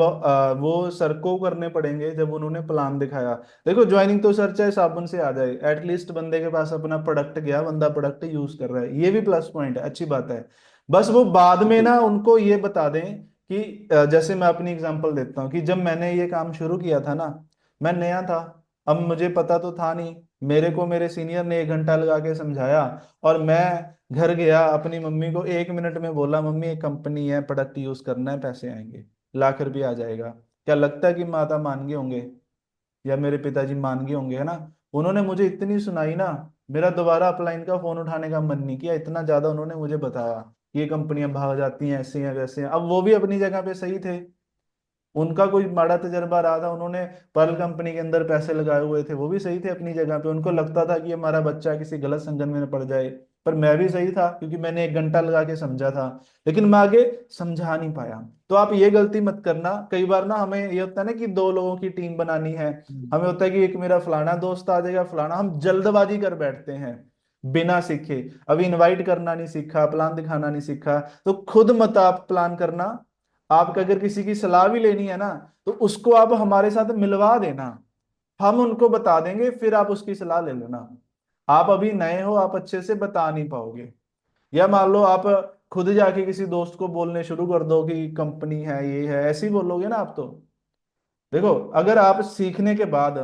वो सर को करने पड़ेंगे जब उन्होंने प्लान दिखाया। देखो ज्वाइनिंग तो सर चाहे साबुन से आ जाए, एटलीस्ट बंदे के पास अपना प्रोडक्ट गया, बंदा प्रोडक्ट यूज कर रहा है, ये भी प्लस पॉइंट है, अच्छी बात है। बस वो बाद में जी। ना उनको ये बता दें कि जैसे मैं अपनी एग्जांपल देता हूँ कि जब मैंने ये काम शुरू किया था ना, मैं नया था, अब मुझे पता तो था नहीं, मेरे को मेरे सीनियर ने 1 घंटा लगा के समझाया, और मैं घर गया अपनी मम्मी को 1 मिनट में बोला, मम्मी एक कंपनी है, प्रोडक्ट यूज करना है, पैसे आएंगे, ₹1,00,000 आ जाएगा। क्या लगता है कि माता मान गए होंगे या मेरे पिताजी मान गए होंगे, है ना? उन्होंने मुझे इतनी सुनाई ना, मेरा दोबारा अपलाइन का फोन उठाने का मन नहीं किया, इतना ज्यादा उन्होंने मुझे बताया कि ये कंपनियां भाग जाती हैं, ऐसे हैं वैसे हैं। अब वो भी अपनी जगह पे सही थे, उनका कोई माड़ा तजर्बा रहा था, उन्होंने पर्ल कंपनी के अंदर पैसे लगाए हुए थे, वो भी सही थे अपनी जगह पे, उनको लगता था कि हमारा बच्चा किसी गलत संगत में न पड़ जाए। पर मैं भी सही था क्योंकि मैंने 1 घंटा लगा के समझा था, लेकिन मैं आगे समझा नहीं पाया। तो आप ये गलती मत करना। कई बार ना हमें ये होता है ना कि 2 लोगों की टीम बनानी है, हमें होता है कि एक मेरा फलाना दोस्त आ जाएगा फलाना, हम जल्दबाजी कर बैठते हैं बिना सीखे। अभी इनवाइट करना नहीं सीखा, प्लान दिखाना नहीं सीखा, तो खुद मत आप प्लान करना। आपका अगर किसी की सलाह भी लेनी है ना, तो उसको आप हमारे साथ मिलवा देना, हम उनको बता देंगे, फिर आप उसकी सलाह ले लेना। आप अभी नए हो, आप अच्छे से बता नहीं पाओगे। या मान लो आप खुद जाके किसी दोस्त को बोलने शुरू कर दो कि कंपनी है ये है, ऐसे ही बोलोगे ना आप तो। देखो, अगर आप सीखने के बाद,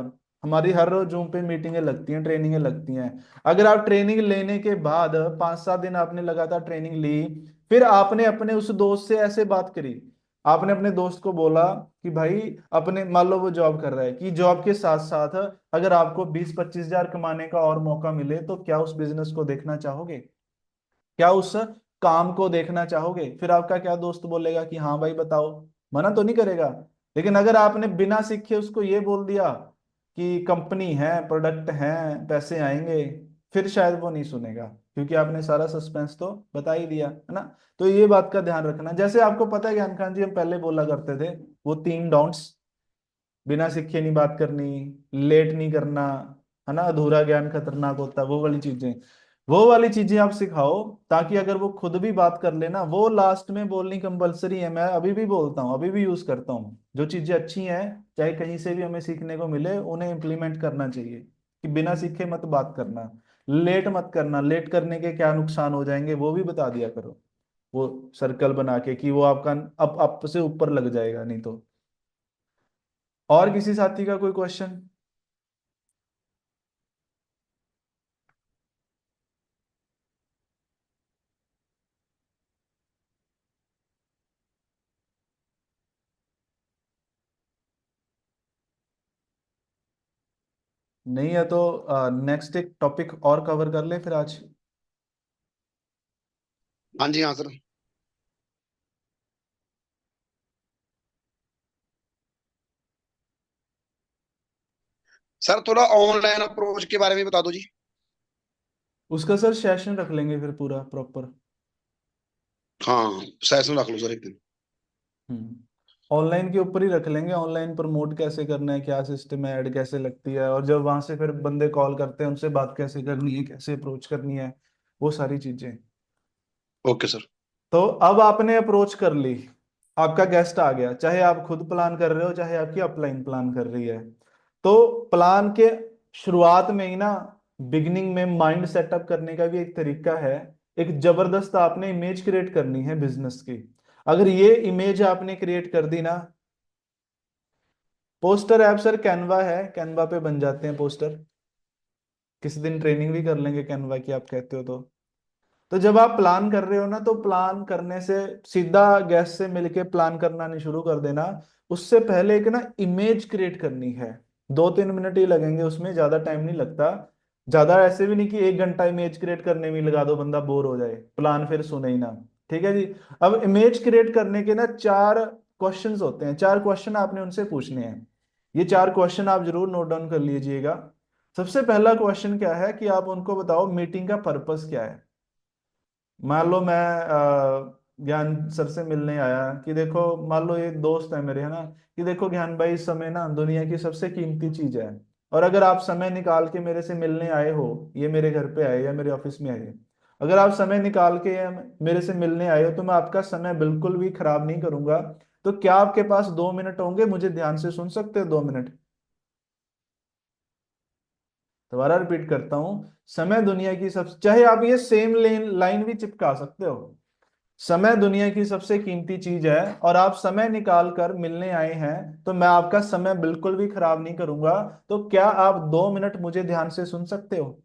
हमारी हर रोज जूम पे मीटिंगें लगती हैं, ट्रेनिंगें लगती हैं, अगर आप ट्रेनिंग लेने के बाद 5-7 दिन आपने लगातार ट्रेनिंग ली, फिर आपने अपने उस दोस्त से ऐसे बात करी, आपने अपने दोस्त को बोला कि भाई, अपने मान लो वो जॉब कर रहा है, कि जॉब के साथ साथ अगर आपको 20-25 हजार कमाने का और मौका मिले तो क्या उस बिजनेस को देखना चाहोगे? क्या उस काम को देखना चाहोगे? फिर आपका क्या दोस्त बोलेगा कि हाँ भाई बताओ, मना तो नहीं करेगा। लेकिन अगर आपने बिना सीखे उसको ये बोल दिया कि कंपनी है, प्रोडक्ट है, पैसे आएंगे, फिर शायद वो नहीं सुनेगा, क्योंकि आपने सारा सस्पेंस तो बता ही दिया, है ना? तो ये बात का ध्यान रखना। जैसे आपको पता है ज्ञान खान जी, हम पहले बोला करते थे वो 3 डोंट्स, बिना सीखे नहीं बात करनी, लेट नहीं करना, है ना, अधूरा ज्ञान खतरनाक होता है, वो वाली चीजें, वो वाली चीजें आप सिखाओ, ताकि अगर वो खुद भी बात कर लेना, वो लास्ट में बोलनी कंपलसरी है। मैं अभी भी बोलता हूँ, अभी भी यूज करता हूँ, जो चीजें अच्छी हैं चाहे कहीं से भी हमें सीखने को मिले, उन्हें इम्प्लीमेंट करना चाहिए, कि बिना सीखे मत बात करना, लेट मत करना, लेट करने के क्या नुकसान हो जाएंगे वो भी बता दिया करो, वो सर्कल बना के कि वो आपका अप से ऊपर लग जाएगा नहीं तो। और किसी साथी का कोई क्वेश्चन? नहीं है तो नेक्स्ट एक टॉपिक और कवर कर ले फिर आज। हाँ जी, हाँ सर। सर थोड़ा ऑनलाइन अप्रोच के बारे में बता दो जी। उसका सर सेशन रख लेंगे फिर पूरा प्रॉपर। हाँ, सेशन रख लो सर एक दिन। हम्म, ऑनलाइन के ऊपर ही रख लेंगे, ऑनलाइन प्रमोट कैसे करना है, क्या सिस्टम है, ऐड कैसे लगती है, और जब वहां से फिर बंदे कॉल करते हैं उनसे बात कैसे करनी है, कैसे अप्रोच करनी है, वो सारी चीजें। Okay sir. तो अब आपने अप्रोच कर ली, आपका गेस्ट आ गया, चाहे आप खुद प्लान कर रहे हो चाहे आपकी अपलाइन प्लान कर रही है, तो प्लान के शुरुआत में ही ना, बिगिनिंग में माइंड सेटअप करने का भी एक तरीका है। एक जबरदस्त आपने इमेज क्रिएट करनी है बिजनेस की। अगर ये इमेज आपने क्रिएट कर दी ना, पोस्टर ऐप सर कैनवा है, कैनवा पे बन जाते हैं पोस्टर। किसी दिन ट्रेनिंग भी कर लेंगे कैनवा की, आप कहते हो तो जब आप प्लान कर रहे हो ना, तो प्लान करने से सीधा गैस से मिलके प्लान करना नहीं शुरू कर देना। उससे पहले एक ना इमेज क्रिएट करनी है, 2-3 मिनट ही लगेंगे उसमें, ज्यादा टाइम नहीं लगता। ज्यादा ऐसे भी नहीं कि 1 घंटा इमेज क्रिएट करने में ही लगा दो, बंदा बोर हो जाए, प्लान फिर सुने ही ना। ठीक है जी। अब इमेज क्रिएट करने के ना 4 क्वेश्चंस होते हैं, 4 क्वेश्चन आपने उनसे पूछने हैं। ये 4 क्वेश्चन आप जरूर नोट डाउन कर लीजिएगा। सबसे पहला क्वेश्चन क्या है कि आप उनको बताओ मीटिंग का पर्पस क्या है। मान लो मैं ज्ञान सर से मिलने आया कि देखो, मान लो ये दोस्त है मेरे, है ना, कि देखो ज्ञान भाई, समय ना दुनिया की सबसे कीमती चीज है, और अगर आप समय निकाल के मेरे से मिलने आए हो, ये मेरे घर पे आए या मेरे ऑफिस में आए, अगर आप समय निकाल के मेरे से मिलने आए हो तो मैं आपका समय बिल्कुल भी खराब नहीं करूंगा। तो क्या आपके पास 2 मिनट होंगे, मुझे ध्यान से सुन सकते हो 2 मिनट? दोबारा रिपीट करता हूं, समय दुनिया की सब, चाहे आप ये सेम लाइन भी चिपका सकते हो, समय दुनिया की सबसे कीमती चीज है, और आप समय निकाल कर मिलने आए हैं तो मैं आपका समय बिल्कुल भी खराब नहीं करूंगा। तो क्या आप 2 मिनट मुझे ध्यान से सुन सकते हो?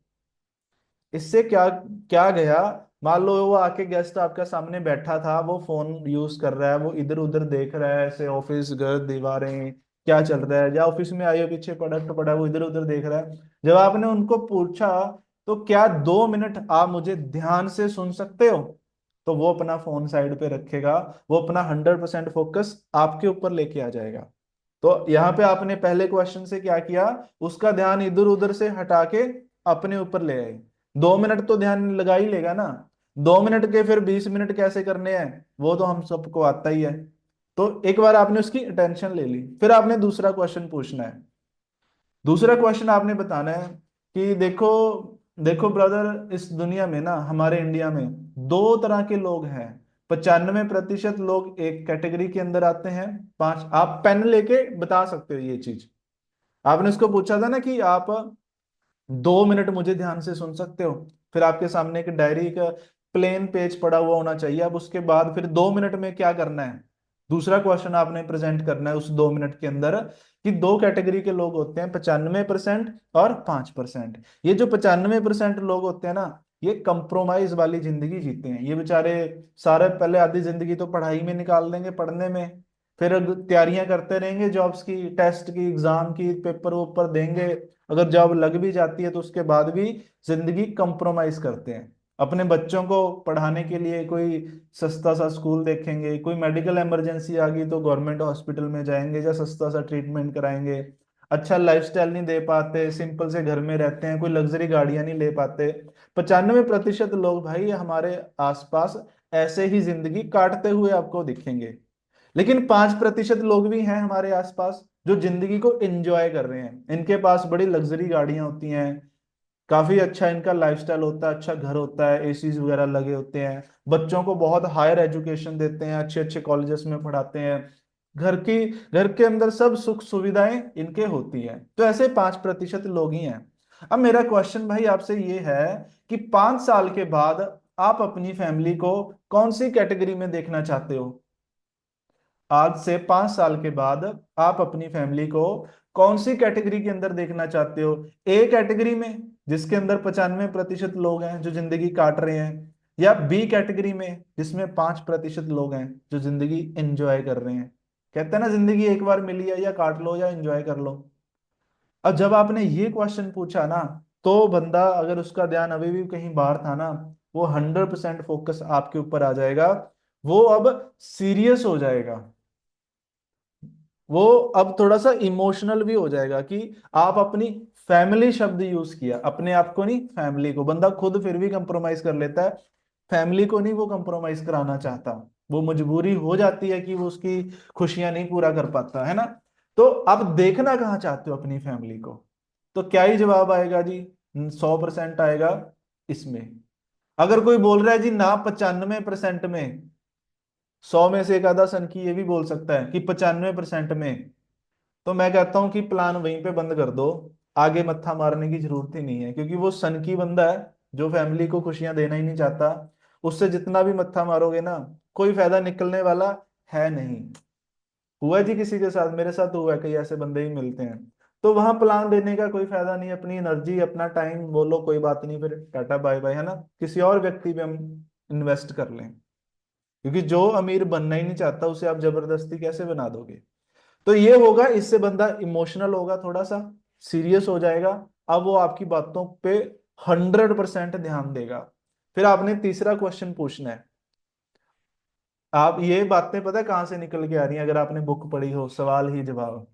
इससे क्या क्या गया? मान लो वो आके गेस्ट आपके सामने बैठा था, वो फोन यूज कर रहा है, वो इधर उधर देख रहा है, ऐसे ऑफिस घर दीवारें क्या चल रहा है, या ऑफिस में आए हो पीछे प्रोडक्ट पड़ा है, वो इधर उधर देख रहा है। जब आपने उनको पूछा तो क्या 2 मिनट आप मुझे ध्यान से सुन सकते हो, तो वो अपना फोन साइड पे रखेगा, वो अपना 100% फोकस आपके ऊपर लेके आ जाएगा। तो यहाँ पे आपने पहले क्वेश्चन से क्या किया, उसका ध्यान इधर उधर से हटा के अपने ऊपर ले आए। 2 मिनट तो ध्यान लगा ही लेगा ना, 2 मिनट के फिर 20 मिनट कैसे करने हैं वो तो हम सबको आता ही है। तो एक बार आपने उसकी अटेंशन ले ली, फिर आपने दूसरा क्वेश्चन पूछना है। दूसरा क्वेश्चन आपने बताना है कि देखो, देखो ब्रदर, इस दुनिया में ना, हमारे इंडिया में 2 तरह के लोग हैं। 95% लोग एक कैटेगरी के अंदर आते हैं। पांच, आप पेन लेके बता सकते हो ये चीज। आपने उसको पूछा था ना कि आप 2 मिनट मुझे ध्यान से सुन सकते हो, फिर आपके सामने एक डायरी का प्लेन पेज पड़ा हुआ होना चाहिए। अब उसके बाद फिर 2 मिनट में क्या करना है, दूसरा क्वेश्चन आपने प्रेजेंट करना है उस 2 मिनट के अंदर, कि 2 कैटेगरी के लोग होते हैं, 95% और 5%। ये जो 95% लोग होते हैं ना, ये कंप्रोमाइज वाली जिंदगी जीते हैं। ये बेचारे सारे पहले आधी जिंदगी तो पढ़ाई में निकाल देंगे, पढ़ने में, फिर तैयारियां करते रहेंगे जॉब्स की, टेस्ट की, एग्जाम की, पेपर ऊपर देंगे। अगर जॉब लग भी जाती है तो उसके बाद भी जिंदगी कंप्रोमाइज करते हैं। अपने बच्चों को पढ़ाने के लिए कोई सस्ता सा स्कूल देखेंगे, कोई मेडिकल इमरजेंसी आ गई तो गवर्नमेंट हॉस्पिटल में जाएंगे या सस्ता सा ट्रीटमेंट कराएंगे। अच्छा लाइफस्टाइल नहीं दे पाते, सिंपल से घर में रहते हैं, कोई लग्जरी गाड़ियां नहीं ले पाते। 95% लोग भाई हमारे आसपास ऐसे ही जिंदगी काटते हुए आपको दिखेंगे। लेकिन 5% लोग भी हैं हमारे आसपास जो जिंदगी को एंजॉय कर रहे हैं, इनके पास बड़ी लग्जरी गाड़ियां होती हैं, काफी अच्छा इनका लाइफस्टाइल होता है, अच्छा घर होता है, एसीज वगैरह लगे होते हैं, बच्चों को बहुत हायर एजुकेशन देते हैं, अच्छे अच्छे कॉलेजेस में पढ़ाते हैं, घर के अंदर सब सुख सुविधाएं इनके होती हैं। तो ऐसे 5% लोग ही हैं। अब मेरा क्वेश्चन भाई आपसे ये है कि 5 साल के बाद आप अपनी फैमिली को कौन सी कैटेगरी में देखना चाहते हो? आज से 5 साल के बाद आप अपनी फैमिली को कौन सी कैटेगरी के अंदर देखना चाहते हो? ए कैटेगरी में, जिसके अंदर 95% लोग हैं जो जिंदगी काट रहे हैं, या बी कैटेगरी में जिसमें 5% लोग हैं जो जिंदगी एंजॉय कर रहे हैं? कहते हैं ना, जिंदगी एक बार मिली है, या काट लो या एंजॉय कर लो। अब जब आपने ये क्वेश्चन पूछा ना, तो बंदा अगर उसका ध्यान अभी भी कहीं बाहर था ना, वो 100% फोकस आपके ऊपर आ जाएगा। वो अब सीरियस हो जाएगा, वो अब थोड़ा सा इमोशनल भी हो जाएगा कि आप अपनी फैमिली शब्द यूज किया, अपने आप को नहीं, फैमिली को। बंदा खुद फिर भी कंप्रोमाइज कर लेता है, फैमिली को नहीं वो कंप्रोमाइज कराना चाहता। वो मजबूरी हो जाती है कि वो उसकी खुशियां नहीं पूरा कर पाता, है ना। तो आप देखना कहाँ चाहते हो अपनी फैमिली को? तो क्या ही जवाब आएगा जी? 100% आएगा इसमें। अगर कोई बोल रहा है जी ना 95% में, 100 में से एक आधा सन की ये भी बोल सकता है कि 95% में, तो मैं कहता हूं कि प्लान वहीं पे बंद कर दो। आगे मत्था मारने की जरूरत ही नहीं है, क्योंकि वो सन की बंदा है जो फैमिली को खुशियां देना ही नहीं चाहता। उससे जितना भी मत्था मारोगे ना, कोई फायदा निकलने वाला है नहीं। हुआ जी किसी के साथ, मेरे साथ हुआ है, कई ऐसे बंदे ही मिलते हैं। तो वहां प्लान देने का कोई फायदा नहीं, अपनी एनर्जी अपना टाइम बोलो कोई बात नहीं, फिर टाटा बाय बाय, है ना, किसी और व्यक्ति पे हम इन्वेस्ट कर लें। क्योंकि जो अमीर बनना ही नहीं चाहता उसे आप जबरदस्ती कैसे बना दोगे? तो ये होगा, इससे बंदा इमोशनल होगा, थोड़ा सा सीरियस हो जाएगा। अब वो आपकी बातों पे 100% ध्यान देगा। फिर आपने तीसरा क्वेश्चन पूछना है। आप ये बातें पता है कहाँ से निकल के आ रही हैं? अगर आपने बुक पढ़ी हो, सवाल ही जवाब,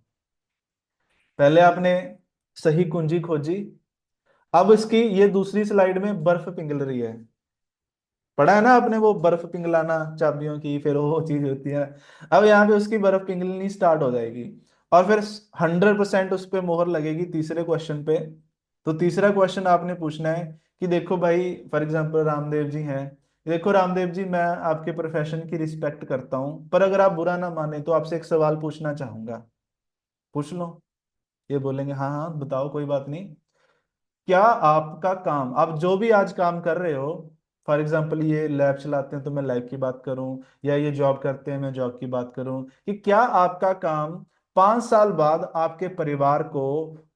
पहले आपने सही कुंजी खोजी, अब इसकी ये दूसरी स्लाइड में बर्फ पिघल रही है। पढ़ा है ना आपने वो बर्फ पिघलाना चाबियों की, फिर वो चीज होती है। अब यहाँ पे उसकी बर्फ पिघलनी स्टार्ट हो जाएगी, और फिर 100% उस पे मोहर लगेगी तीसरे क्वेश्चन पे। तो तीसरा क्वेश्चन आपने पूछना है कि देखो भाई, फॉर एग्जांपल रामदेव जी हैं, देखो रामदेव जी, मैं आपके प्रोफेशन की रिस्पेक्ट करता हूँ, पर अगर आप बुरा ना माने तो आपसे एक सवाल पूछना चाहूंगा। पूछ लो। ये बोलेंगे हाँ हाँ बताओ, कोई बात नहीं। क्या आपका काम, आप जो भी आज काम कर रहे हो, फॉर एग्जांपल ये लैब चलाते हैं तो मैं लैब की बात करूं, या ये जॉब करते हैं मैं जॉब की बात करूं, कि क्या आपका काम 5 साल बाद आपके परिवार को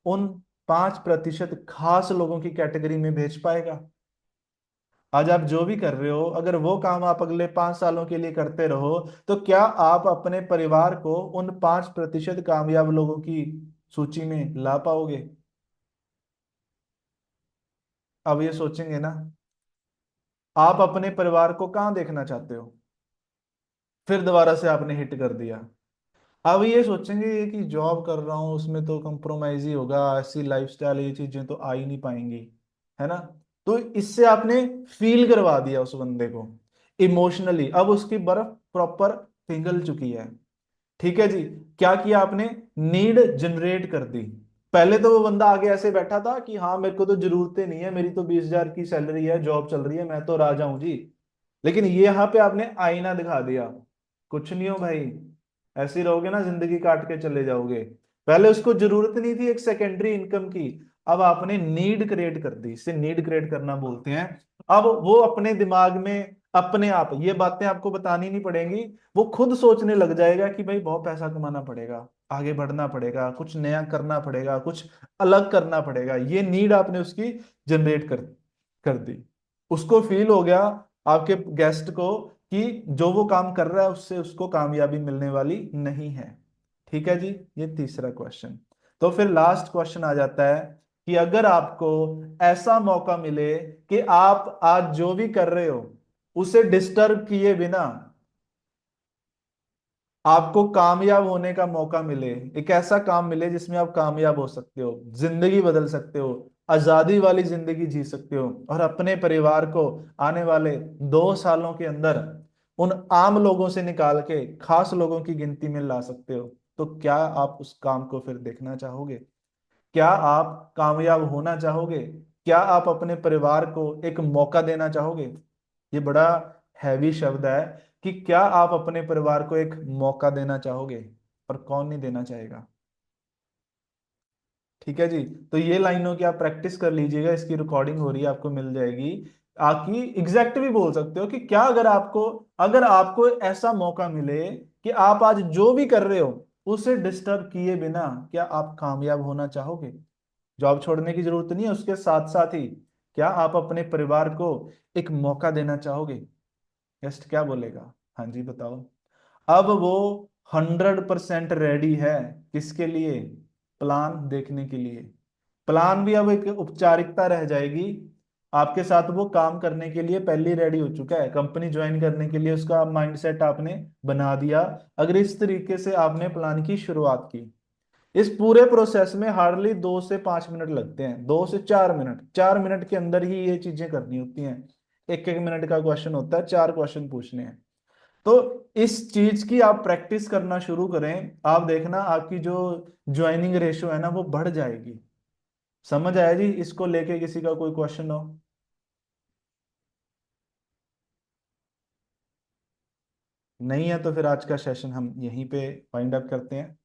उन 5% खास लोगों की कैटेगरी में भेज पाएगा? आज आप जो भी कर रहे हो, अगर वो काम आप अगले 5 सालों के लिए करते रहो, तो क्या आप अपने परिवार को उन 5% कामयाब लोगों की सूची में ला पाओगे? अब ये सोचेंगे ना, आप अपने परिवार को कहाँ देखना चाहते हो? फिर दोबारा से आपने हिट कर दिया। अब ये सोचेंगे कि जॉब कर रहा हूँ उसमें तो कंप्रोमाइज ही होगा, ऐसी लाइफस्टाइल ये चीजें तो आ ही नहीं पाएंगी, है ना? तो इससे आपने फील करवा दिया उस बंदे को इमोशनली, अब उसकी बर्फ प्रॉपर पिघल चुकी है। ठीक है जी। क्या किया आपने? नीड जनरेट कर दी। पहले तो वो बंदा आगे ऐसे बैठा था कि हाँ मेरे को तो जरूरत ही नहीं है, मेरी तो 20,000 की सैलरी है, जॉब चल रही है, मैं तो राजा हूं जी। लेकिन ये यहाँ पे आपने आईना दिखा दिया, कुछ नहीं हो भाई, ऐसे ही रहोगे ना जिंदगी काट के चले जाओगे। पहले उसको जरूरत नहीं थी एक सेकेंडरी इनकम की, अब आपने नीड क्रिएट कर दी, इसे नीड क्रिएट करना बोलते हैं। अब वो अपने दिमाग में अपने आप ये बातें आपको बतानी नहीं पड़ेंगी, वो खुद सोचने लग जाएगा कि भाई बहुत पैसा कमाना पड़ेगा, आगे बढ़ना पड़ेगा, कुछ नया करना पड़ेगा, कुछ अलग करना पड़ेगा। ये नीड आपने उसकी जनरेट कर दी। उसको फील हो गया, आपके गेस्ट को, कि जो वो काम कर रहा है उससे उसको कामयाबी मिलने वाली नहीं है। ठीक है जी। ये तीसरा क्वेश्चन। तो फिर लास्ट क्वेश्चन आ जाता है कि अगर आपको ऐसा मौका मिले कि आप आज जो भी कर रहे हो उसे डिस्टर्ब किए बिना आपको कामयाब होने का मौका मिले, एक ऐसा काम मिले जिसमें आप कामयाब हो सकते हो, जिंदगी बदल सकते हो, आजादी वाली जिंदगी जी सकते हो, और अपने परिवार को आने वाले 2 सालों के अंदर उन आम लोगों से निकाल के खास लोगों की गिनती में ला सकते हो, तो क्या आप उस काम को फिर देखना चाहोगे? क्या आप कामयाब होना चाहोगे? क्या आप अपने परिवार को एक मौका देना चाहोगे? ये बड़ा हैवी शब्द है कि क्या आप अपने परिवार को एक मौका देना चाहोगे, और कौन नहीं देना चाहेगा? ठीक है जी। तो ये लाइनों की आप प्रैक्टिस कर लीजिएगा, इसकी रिकॉर्डिंग हो रही है, आपको मिल जाएगी। आकी एग्जैक्ट भी बोल सकते हो कि क्या, अगर आपको ऐसा मौका मिले कि आप आज जो भी कर रहे हो उसे डिस्टर्ब किए बिना, क्या आप कामयाब होना चाहोगे? जॉब छोड़ने की जरूरत नहीं है, उसके साथ साथ ही क्या आप अपने परिवार को एक मौका देना चाहोगे? गेस्ट क्या बोलेगा? हाँ जी बताओ। अब वो 100% रेडी है, किसके लिए? प्लान देखने के लिए। प्लान भी अब एक औपचारिकता रह जाएगी, आपके साथ वो काम करने के लिए पहले रेडी हो चुका है, कंपनी ज्वाइन करने के लिए उसका माइंडसेट आपने बना दिया। अगर इस तरीके से आपने प्लान की शुरुआत की, इस पूरे प्रोसेस में हार्डली 2 से 5 मिनट लगते हैं, 2 से 4 मिनट, 4 मिनट के अंदर ही ये चीजें करनी होती हैं। एक एक मिनट का क्वेश्चन होता है, 4 क्वेश्चन पूछने हैं। तो इस चीज की आप प्रैक्टिस करना शुरू करें, आप देखना आपकी जो ज्वाइनिंग रेशियो है ना वो बढ़ जाएगी। समझ आया जी? इसको लेके किसी का कोई क्वेश्चन हो? नहीं है तो फिर आज का सेशन हम यहीं पे वाइंड अप करते हैं।